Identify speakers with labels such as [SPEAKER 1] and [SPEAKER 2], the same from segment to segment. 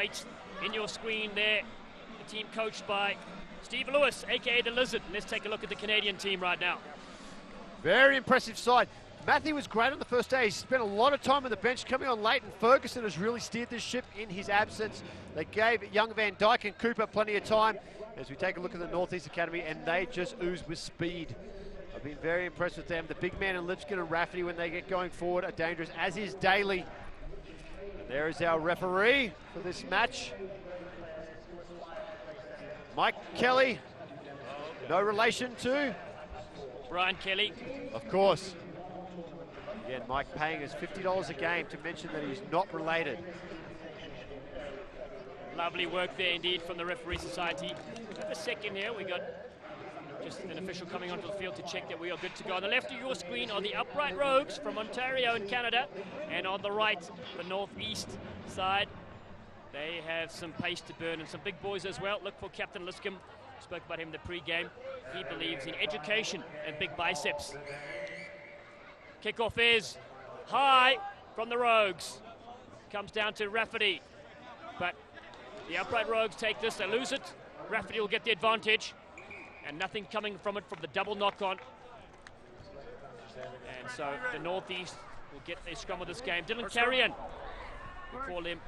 [SPEAKER 1] Knights in your screen there. The team coached by Steve Lewis, aka the Lizard. Let's take a look at the Canadian team right now.
[SPEAKER 2] Very impressive side. Matthew was great on the first day. He spent a lot of time on the bench coming on late, and Ferguson has really steered this ship in his absence. They gave young Van Dijk and Cooper plenty of time as we take a look at the Northeast Academy, and they just ooze with speed. I've been very impressed with them. The big man in Lipscomb and Rafferty, when they get going forward, are dangerous, as is Daly. And there is our referee for this match. Mike Kelly, no relation to
[SPEAKER 1] Brian Kelly.
[SPEAKER 2] Of course. Again, Mike paying us $50 a game to mention that he's not related.
[SPEAKER 1] Lovely work there indeed from the Referee Society. Just a second here, we got just an official coming onto the field to check that we are good to go. On the left of your screen are the Upright Rogues from Ontario in Canada, and on the right, the Northeast side. They have some pace to burn and some big boys as well. Look for Captain Liscombe. Spoke about him in the pre-game. He believes in education and big biceps. Kickoff is high from the Rogues. Comes down to Rafferty. But the Upright Rogues take this, they lose it. Rafferty will get the advantage. And nothing coming from it from the double knock-on. And so the Northeast will get a scrum of this game. Dylan Carrion, we call him.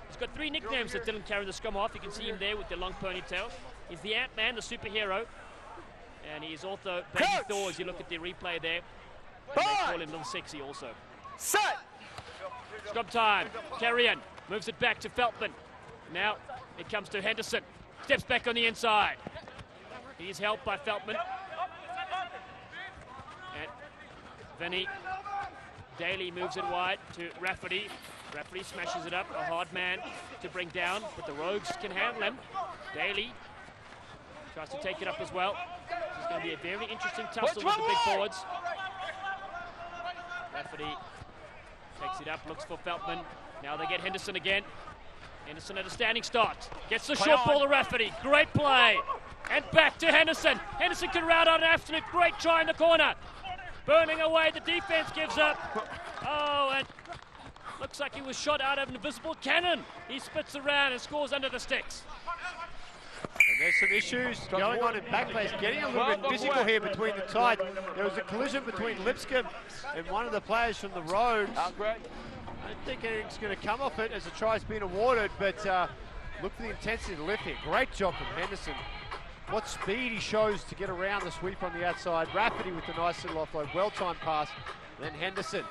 [SPEAKER 1] He's got 3 nicknames that Dylan Carrion, the scrum off. You can see him there with the long ponytail. He's the Ant-Man, the superhero. And he's also Baby Thor, as you look at the replay there. And they call him Little Sexy also.
[SPEAKER 3] Set!
[SPEAKER 1] Scrum time. Carrion moves it back to Feltman. Now it comes to Henderson. Steps back on the inside. He's helped by Feltman. And Vinny Daly moves it wide to Rafferty. Rafferty smashes it up. A hard man to bring down, but the Rogues can handle him. Daly tries to take it up as well. This is going to be a very interesting tussle with the big forwards. Rafferty takes it up, looks for Feltman. Now they get Henderson again. Henderson at a standing start. Gets the short ball to Rafferty. Great play. And back to Henderson. Henderson can round out an absolute great try in the corner. Burning away, the defense gives up. Oh, and looks like he was shot out of an invisible cannon. He spits around and scores under the sticks.
[SPEAKER 2] And there's some issues going on in backplays, getting a little bit physical here between the sides. There was a collision between Lipscomb and one of the players from the Rogues. I don't think anything's going to come off it as a try's been awarded, but look for the intensity of the lift here. Great job from Henderson. What speed he shows to get around the sweep on the outside. Rafferty with the nice little offload, well-timed pass. Then Henderson.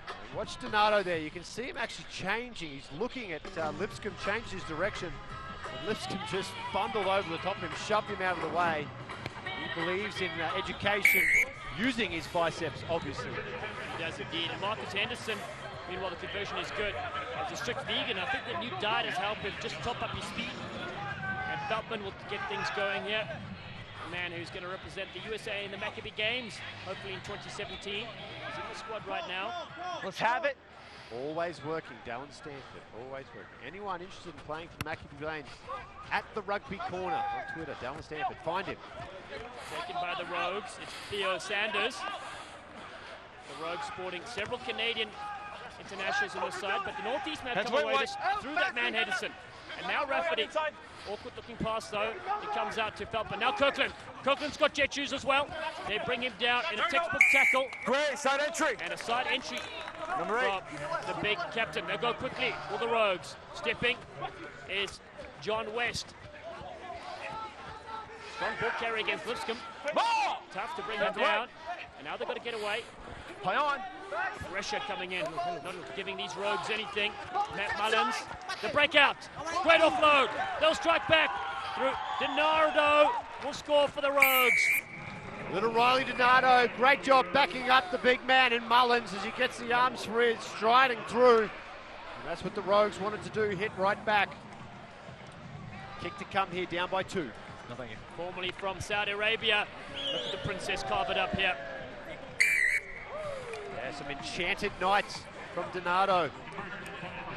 [SPEAKER 2] And watch Donato there. You can see him actually changing. He's looking at Lipscomb change his direction. And Lipscomb just bundled over the top of him, shoved him out of the way. He believes in education, using his biceps, obviously.
[SPEAKER 1] He does indeed. And Marcus Henderson, meanwhile, the conversion is good. As a strict vegan, I think the new diet has helped him just top up his speed. And Feltman will get things going here. A man who's going to represent the USA in the Maccabee Games, hopefully in 2017. He's in the squad right now.
[SPEAKER 3] Let's have it.
[SPEAKER 2] Always working, Dallin Stanford, always working. Anyone interested in playing for the Maccabee Games, at the Rugby Corner on Twitter, Dallin Stanford, find him.
[SPEAKER 1] Taken by the Rogues, it's Theo Sanders. The Rogues sporting several Canadian internationals on this side, but the Northeast man come away through that man Henderson. And now Rafferty, awkward looking pass though, it comes out to Feltman. Now Kirkland, Kirkland's got jet shoes as well. They bring him down in a textbook tackle.
[SPEAKER 3] Great, side entry.
[SPEAKER 1] And a side entry
[SPEAKER 3] Number 8.
[SPEAKER 1] from the big captain. They'll go quickly, all the Rogues. Stepping is John West. Strong ball carry against Lipscomb.
[SPEAKER 3] Ball!
[SPEAKER 1] Tough to bring him down. And now they've got to get away.
[SPEAKER 3] Play on.
[SPEAKER 1] Pressure coming in, not giving these Rogues anything. Matt Mullins, the breakout, great offload. They'll strike back through. Donato will score for the Rogues.
[SPEAKER 2] Little Riley Donato, great job backing up the big man in Mullins as he gets the arms for it, striding through. And that's what the Rogues wanted to do, hit right back. Kick to come here, down by 2.
[SPEAKER 3] No, thank you.
[SPEAKER 1] Formerly from Saudi Arabia. Look at the princess carve it up here.
[SPEAKER 2] Yeah, some enchanted knights from Donato.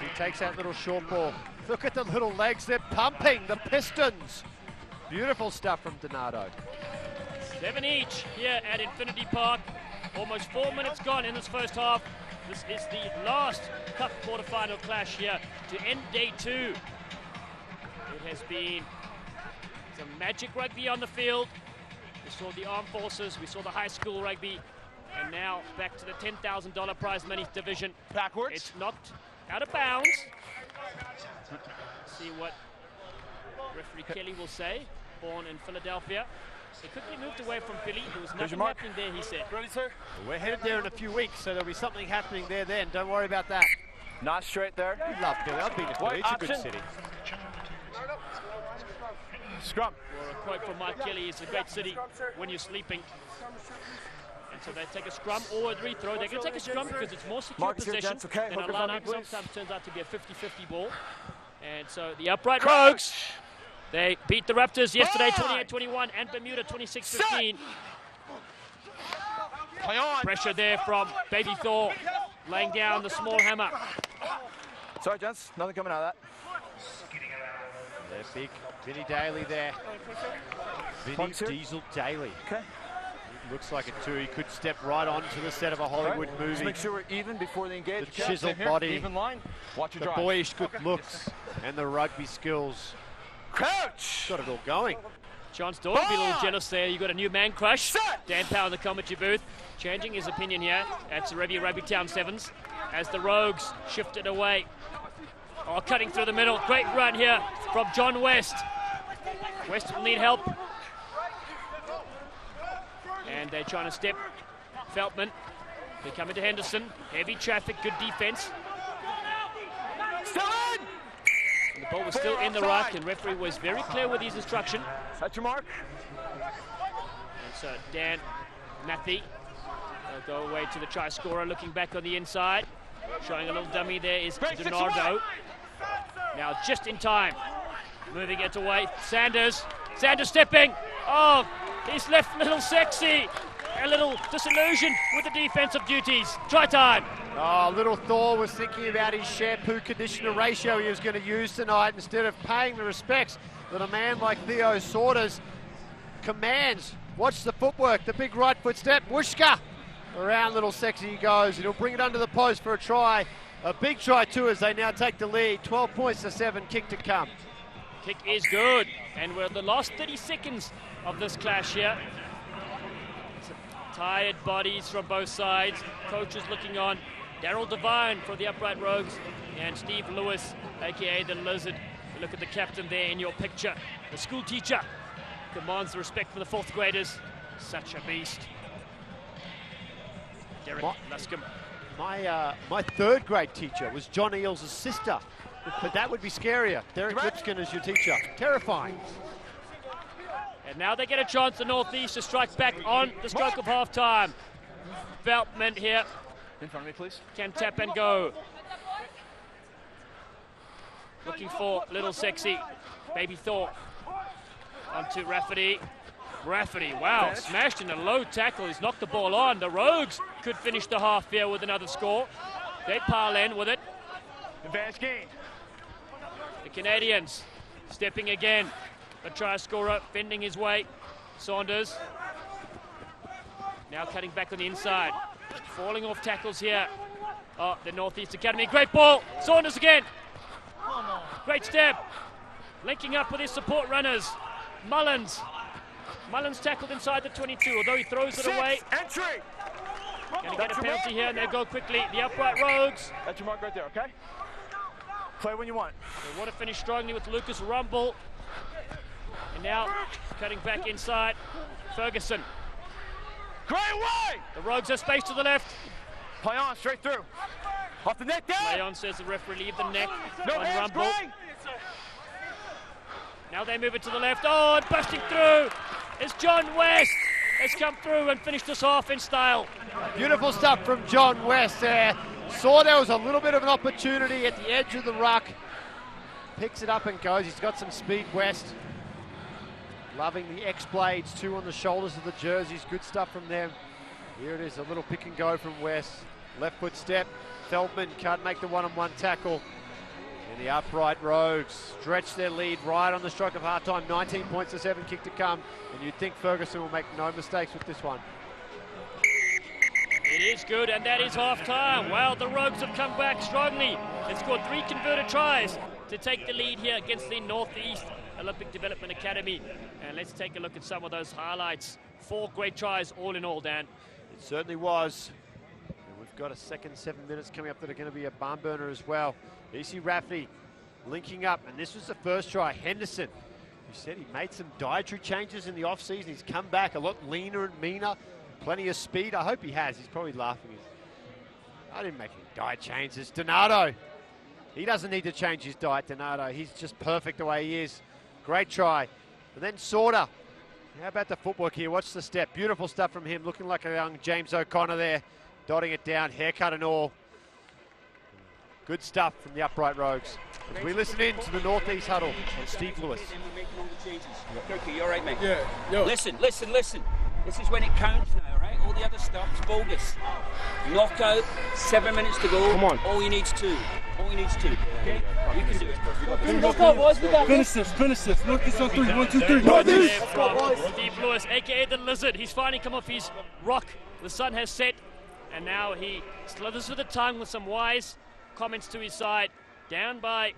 [SPEAKER 2] He takes that little short ball. Look at the little legs, they're pumping, the Pistons. Beautiful stuff from Donato.
[SPEAKER 1] 7 each here at Infinity Park. Almost 4 minutes gone in this first half. This is the last Cup quarterfinal clash here to end day 2. It has been some magic rugby on the field. We saw the armed forces, we saw the high school rugby, and now back to the $10,000 prize money division.
[SPEAKER 3] Backwards.
[SPEAKER 1] It's knocked out of bounds. See what referee Kelly will say. Born in Philadelphia. He quickly moved away from Philly. There was nothing happening there, he said.
[SPEAKER 3] Ready, sir?
[SPEAKER 2] We're headed there in a few weeks, so there'll be something happening there then. Don't worry about that.
[SPEAKER 3] Not straight there.
[SPEAKER 2] We love Philly. I've been to Philly. It's a good city.
[SPEAKER 3] Scrum.
[SPEAKER 1] Or a quote from Mike Kelly, it's a great city when you're sleeping. And so they take a scrum or a rethrow. They're going to take a scrum because it's more secure possession than a line-out. Sometimes turns out to be a 50-50 ball. And so the Upright Rogues, they beat the Raptors yesterday 28-21 and Bermuda 26-15. Pressure there from Baby Thor, laying down the small hammer.
[SPEAKER 3] Sorry, gents. Nothing coming out of that.
[SPEAKER 2] They're big. Vinny Daly there. Vinny Diesel Daly.
[SPEAKER 3] Okay.
[SPEAKER 2] Looks like it too. He could step right onto the set of a Hollywood movie.
[SPEAKER 3] Just make sure we're even before they engage.
[SPEAKER 2] The chiseled body,
[SPEAKER 3] even line. Watch your
[SPEAKER 2] the
[SPEAKER 3] drive.
[SPEAKER 2] boyish good looks, and the rugby skills.
[SPEAKER 3] Crouch.
[SPEAKER 2] Got it all going.
[SPEAKER 1] Chance Dawn will be a little jealous there. You got a new man crush. Dan Power in the commentary booth, changing his opinion here at Serevi Rugbytown Sevens as the Rogues shifted away. Oh, cutting through the middle. Great run here from John West. West will need help. And they're trying to step Feltman. They come into Henderson. Heavy traffic, good defense.
[SPEAKER 3] Still in.
[SPEAKER 1] And the ball was still in the ruck, and referee was very clear with his instruction.
[SPEAKER 3] Set your mark.
[SPEAKER 1] And so Dan Matthew will go away to the try scorer, looking back on the inside. Showing a little dummy there is Donardo. Now just in time. Moving it away. Sanders stepping. Oh, he's left Little Sexy a little disillusioned with the defensive duties. Try time.
[SPEAKER 2] Oh, Little Thor was thinking about his shampoo conditioner ratio he was going to use tonight instead of paying the respects that a man like Theo Saunders commands. Watch the footwork, the big right foot step. Whooshka! Around Little Sexy he goes, and he'll bring it under the post for a try. A big try too as they now take the lead. 12 points to 7, kick to come.
[SPEAKER 1] Kick is good, and we're the last 30 seconds of this clash here. Tired bodies from both sides. Coaches looking on. Daryl Devine for the Upright Rogues and Steve Lewis, aka the Lizard. You look at the captain there in your picture. The school teacher commands the respect for the 4th graders. Such a beast. Derek Luscombe.
[SPEAKER 2] My 3rd grade teacher was John Eales' sister, but that would be scarier. Derek Lipscomb is your teacher. Terrifying.
[SPEAKER 1] And now they get a chance, the Northeast, to strike back on the stroke of half-time. Veltman here.
[SPEAKER 3] In front of me, please.
[SPEAKER 1] Can tap and go. Looking for Little Sexy. Baby Thor. Onto Rafferty. Rafferty, wow, smashed in a low tackle. He's knocked the ball on. The Rogues could finish the half here with another score. They pile in with it.
[SPEAKER 3] Advantage gain.
[SPEAKER 1] The Canadians stepping again. The try scorer fending his way. Saunders. Now cutting back on the inside. Falling off tackles here. Oh, the Northeast Academy. Great ball. Saunders again. Great step. Linking up with his support runners. Mullins tackled inside the 22, although he throws it away.
[SPEAKER 3] Entry.
[SPEAKER 1] Going to get a penalty here, and they'll go quickly. The Upright Rogues.
[SPEAKER 3] That's your mark right there, okay? Play when you want.
[SPEAKER 1] They want to finish strongly with Lucas Rumble. And now cutting back inside. Ferguson.
[SPEAKER 3] Great way!
[SPEAKER 1] The Rogues have space to the left.
[SPEAKER 3] Play on, straight through. Off the neck down.
[SPEAKER 1] Leon says the referee leave the neck
[SPEAKER 3] No
[SPEAKER 1] on
[SPEAKER 3] hands,
[SPEAKER 1] Rumble.
[SPEAKER 3] Gray.
[SPEAKER 1] Now they move it to the left. Oh, and busting through is John West. Has come through and finished us off in style.
[SPEAKER 2] Beautiful stuff from John West there. Saw there was a little bit of an opportunity at the edge of the ruck. Picks it up and goes. He's got some speed, West. Loving the X-blades too on the shoulders of the jerseys. Good stuff from them. Here it is, a little pick and go from West. Left foot step. Feldman can't make the one-on-one tackle. And the Upright Rogues stretch their lead right on the stroke of half-time. 19 points to 7, kick to come. And you'd think Ferguson will make no mistakes with this one.
[SPEAKER 1] It is good, and that is half-time. Well, the Rogues have come back strongly. They've scored 3 converted tries to take the lead here against the Northeast Olympic Development Academy. And let's take a look at some of those highlights. 4 great tries all in all, Dan.
[SPEAKER 2] It certainly was. And we've got a second 7 minutes coming up that are going to be a barn burner as well. EC Rafferty linking up, and this was the first try. Henderson, who said he made some dietary changes in the off-season. He's come back a lot leaner and meaner. Plenty of speed. I hope he has. He's probably laughing. I didn't make any diet changes. Donato, he doesn't need to change his diet, Donato. He's just perfect the way he is. Great try. And then Sorter. How about the footwork here? Watch the step. Beautiful stuff from him. Looking like a young James O'Connor there. Dotting it down, haircut and all. Good stuff from the upright Rogues. As we listen in to the Northeast huddle on Steve Lewis.
[SPEAKER 4] Okay, you all right, mate?
[SPEAKER 5] Yeah. Yo.
[SPEAKER 4] Listen. This is when it counts now, right? All the other stuff's bogus. Knockout, 7 minutes to go.
[SPEAKER 5] Come on.
[SPEAKER 4] All you need's 2. Okay? You can do it.
[SPEAKER 5] Let's go, boys. Finish this. Northeast on 3. 1, 2, 3. Northeast!
[SPEAKER 1] Let's go, boys. Steve Lewis, a.k.a. the Lizard. He's finally come off his rock. The sun has set, and now he slithers with the tongue with some wise comments to his side. Down by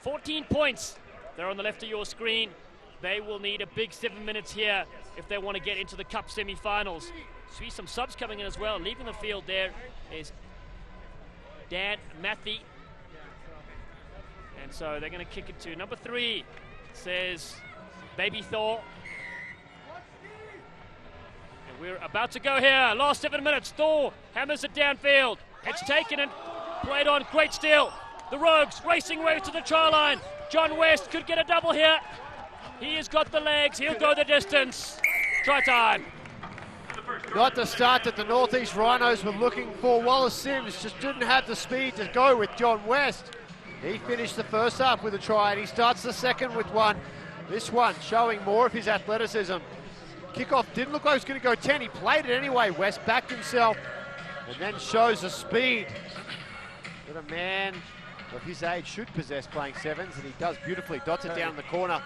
[SPEAKER 1] 14 points. They're on the left of your screen. They will need a big 7 minutes here if they want to get into the Cup semi-finals. See some subs coming in as well. Leaving the field there is Dan Matthew. And so they're going to kick it to number 3. Says Baby Thor. And we're about to go here. Last 7 minutes. Thor hammers it downfield. It's taken and played on. Great steal. The Rogues racing away to the try line. John West could get a double here. He has got the legs. He'll go the distance. Try time.
[SPEAKER 2] Not the start that the Northeast Rhinos were looking for. Wallace Sims just didn't have the speed to go with John West. He finished the first half with a try, and he starts the second with one. This one showing more of his athleticism. Kickoff didn't look like it was going to go 10. He played it anyway. West backed himself and then shows the speed that a man of his age should possess playing sevens, and he does beautifully. Dots it down in the corner.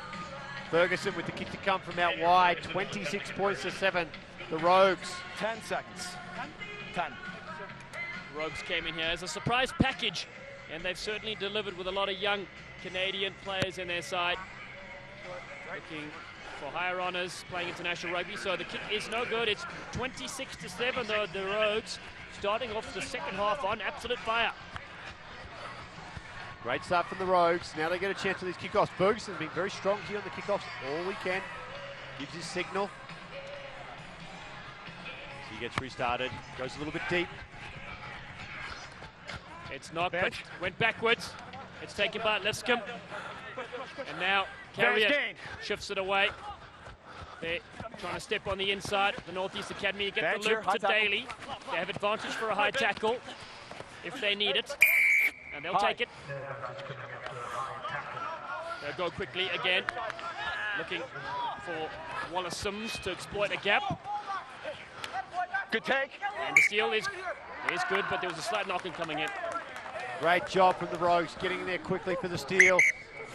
[SPEAKER 2] Ferguson with the kick to come from out wide. 26 points to 7. The Rogues.
[SPEAKER 3] 10 seconds. 10.
[SPEAKER 1] Rogues came in here as a surprise package, and they've certainly delivered with a lot of young Canadian players in their side. Looking for higher honours, playing international rugby, so the kick is no good. It's 26 to 7, though, the Rogues starting off the second half on absolute fire.
[SPEAKER 2] Great start from the Rogues. Now they get a chance for these kickoffs. Ferguson's been very strong here on the kickoffs all weekend. Gives his signal. He gets restarted. Goes a little bit deep.
[SPEAKER 1] It's not, but went backwards. It's taken by Lipscomb. And now Carrier shifts it away. They're trying to step on the inside. The Northeast Academy get the loop to Daly. They have advantage for a high tackle if they need it. And they'll take it. They'll go quickly again. Looking for Wallace Sims to exploit a gap.
[SPEAKER 3] Good take.
[SPEAKER 1] And the steal is good, but there was a slight knocking coming in.
[SPEAKER 2] Great job from the Rogues getting there quickly for the steal.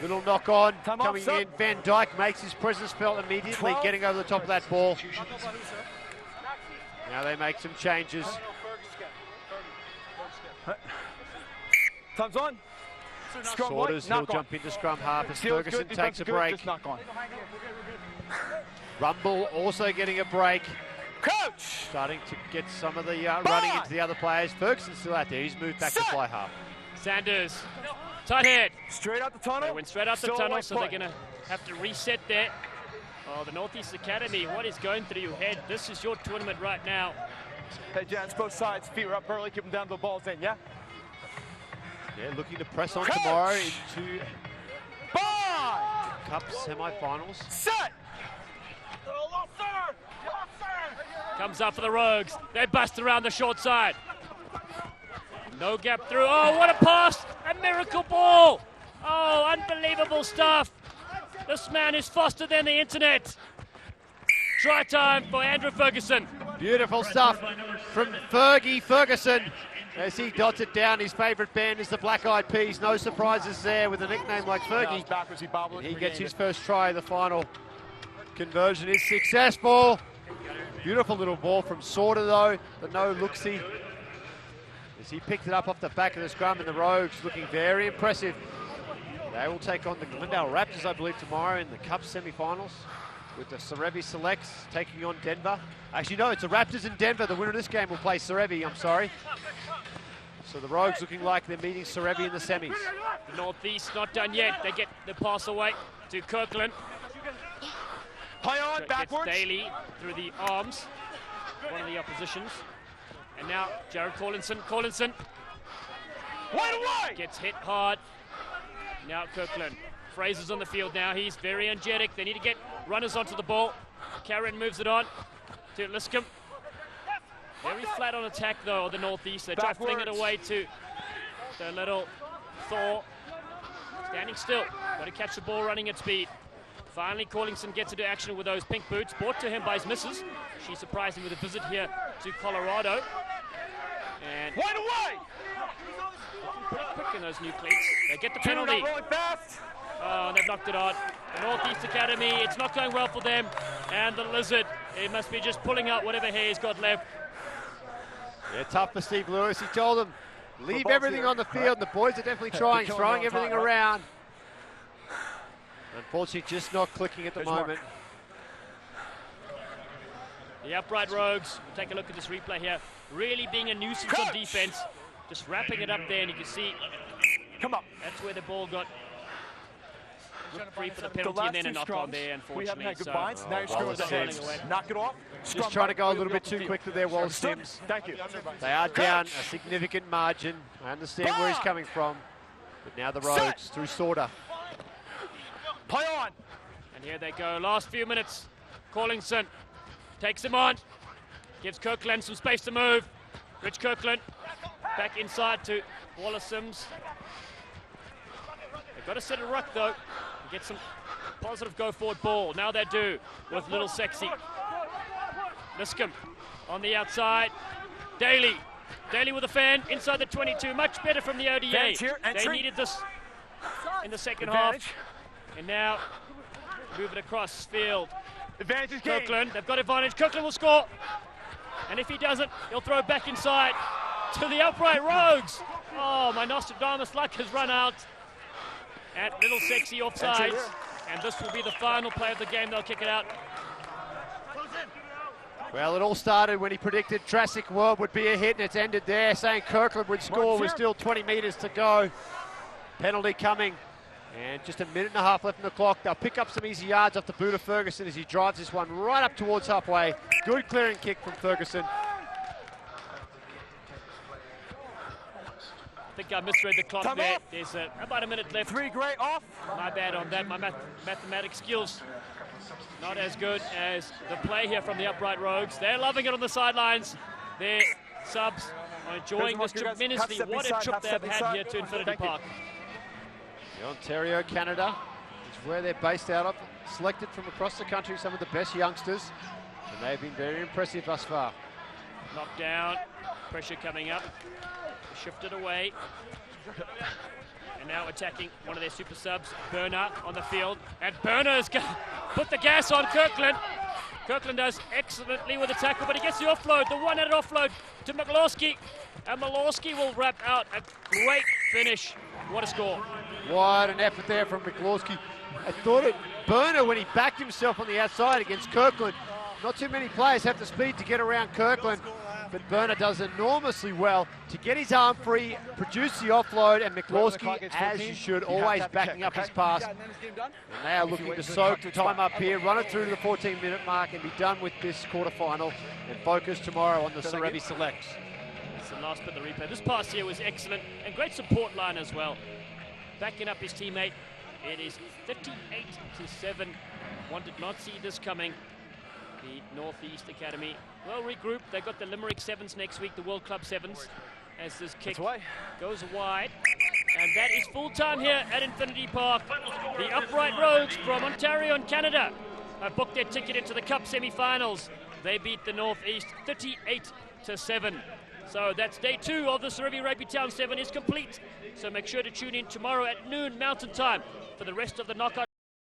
[SPEAKER 2] Little knock on coming in. Van Dyke makes his presence felt immediately, getting over the top of that ball. Now they make some changes.
[SPEAKER 3] Time's on.
[SPEAKER 2] Saunders will jump into scrum half as Ferguson takes a break. Rumble also getting a break.
[SPEAKER 3] Coach!
[SPEAKER 2] Starting to get some of the running into the other players. Ferguson's still out there. He's moved back to fly half.
[SPEAKER 1] Sanders, tight head.
[SPEAKER 3] Straight out the tunnel.
[SPEAKER 1] They went straight out the tunnel, so they're going to have to reset there. Oh, the Northeast Academy, what is going through your head? This is your tournament right now.
[SPEAKER 3] Hey, Jans, both sides. Feet are up early. Keep them down to the balls in, yeah?
[SPEAKER 2] Yeah, looking to press on tomorrow into Cup semi-finals.
[SPEAKER 3] Set!
[SPEAKER 1] Comes up for the Rogues. They bust around the short side. No gap through. Oh, what a pass! A miracle ball! Oh, unbelievable stuff. This man is faster than the internet. Try time for Andrew Ferguson.
[SPEAKER 2] Beautiful stuff from Fergie Ferguson as he dots it down. His favourite band is the Black Eyed Peas. No surprises there with a nickname like Fergie. He gets his first try. The final conversion is successful. Beautiful little ball from Sorter though, the no-looksy. As he picked it up off the back of the scrum, and the Rogues looking very impressive. They will take on the Glendale Raptors, I believe, tomorrow in the Cup semi-finals, with the Serevi Selects taking on Denver. Actually, no, it's the Raptors in Denver. The winner of this game will play Serevi, I'm sorry. So the Rogues looking like they're meeting Serevi in the semis.
[SPEAKER 1] The Northeast not done yet. They get the pass away to Kirkland.
[SPEAKER 3] Play on, backwards.
[SPEAKER 1] Daly through the arms, one of the oppositions. And now Jared Collinson.
[SPEAKER 3] Wide away!
[SPEAKER 1] Gets hit hard. Now Kirkland. Fraser's on the field now. He's very energetic. They need to get runners onto the ball. Karen moves it on to Liscombe. Very flat on attack though, the Northeast. They try to fling it away to the little Thor. Standing still. Got to catch the ball running at speed. Finally, Collinson gets into action with those pink boots, brought to him by his missus. She's surprising with a visit here to Colorado. And
[SPEAKER 3] Wide away!
[SPEAKER 1] pretty quick in those new cleats. They get the penalty. Oh, they've knocked it on. The Northeast Academy, it's not going well for them. And the Lizard, it must be just pulling out whatever hair he's got left.
[SPEAKER 2] Yeah, tough for Steve Lewis. He told them, leave everything on the field. And the boys are definitely trying, throwing everything around. Unfortunately, just not clicking at the moment.
[SPEAKER 1] The upright Rogues, take a look at this replay here, really being a nuisance on defense, just wrapping it up there, and you can see that's where the ball got free for the penalty, and then a knock on there, unfortunately.
[SPEAKER 3] Knock it off.
[SPEAKER 2] Just trying to go a little bit too quickly there, Wallace Sims.
[SPEAKER 3] Thank you.
[SPEAKER 2] They are down a significant margin. I understand where he's coming from, but now the Rogues through Sorter.
[SPEAKER 3] Play on.
[SPEAKER 1] And here they go, last few minutes. Collinson takes him on, gives Kirkland some space to move. Rich Kirkland back inside to Wallace Sims. They've got to set a ruck though, and get some positive go forward ball. Now they do with Little Sexy. Liscombe on the outside. Daly with a fan inside the 22. Much better from the ODA. They needed this in the second half. And now move it across field.
[SPEAKER 3] Advantage is
[SPEAKER 1] Kirkland, they've got advantage. Kirkland will score. And if he doesn't, he'll throw back inside to the upright Rogues. Oh, my Nostradamus luck has run out. At Little Sexy offsides. And this will be the final play of the game. They'll kick it out.
[SPEAKER 2] Well, it all started when he predicted Jurassic World would be a hit, and it's ended there, saying Kirkland would score with still 20 metres to go. Penalty coming. And just a minute and a half left on the clock. They'll pick up some easy yards off the boot of Ferguson as he drives this one right up towards halfway. Good clearing kick from Ferguson.
[SPEAKER 1] I think I misread the clock there. There's about a minute left.
[SPEAKER 3] 3 great off.
[SPEAKER 1] My bad on that. My mathematics skills not as good as the play here from the upright Rogues. They're loving it on the sidelines. Their subs are enjoying this tremendously. What a trip they've had here to Infinity Park.
[SPEAKER 2] Ontario, Canada is where they're based out of. Selected from across the country, some of the best youngsters. And they've been very impressive thus far.
[SPEAKER 1] Knocked down, pressure coming up. Shifted away. And now attacking one of their super subs, Burner, on the field. And Burner's put the gas on Kirkland. Kirkland does excellently with the tackle, but he gets the offload, the one-handed offload to Mikulski. And Mikulski will wrap out a great finish. What a score.
[SPEAKER 2] What an effort there from Mikulski. I thought it Burner when he backed himself on the outside against Kirkland. Not too many players have the speed to get around Kirkland, but Burner does enormously well to get his arm free, produce the offload, and Mikulski, as you should, always backing up his pass. And they are looking to soak time up here, run it through to the 14-minute mark, and be done with this quarterfinal, and focus tomorrow on the Serevi Selects.
[SPEAKER 1] That's the last bit of the replay. This pass here was excellent, and great support line as well. Backing up his teammate. It is 38-7. One did not see this coming. The Northeast Academy well regrouped. They got the Limerick Sevens next week, the World Club Sevens, as this kick goes wide. And that is full time here at Infinity Park. The upright Rogues from Ontario and Canada have booked their ticket into the Cup semi-finals. They beat the Northeast 38-7. So that's day 2 of the Serevi Rugbytown 7 is complete. So make sure to tune in tomorrow at noon Mountain Time for the rest of the knockout.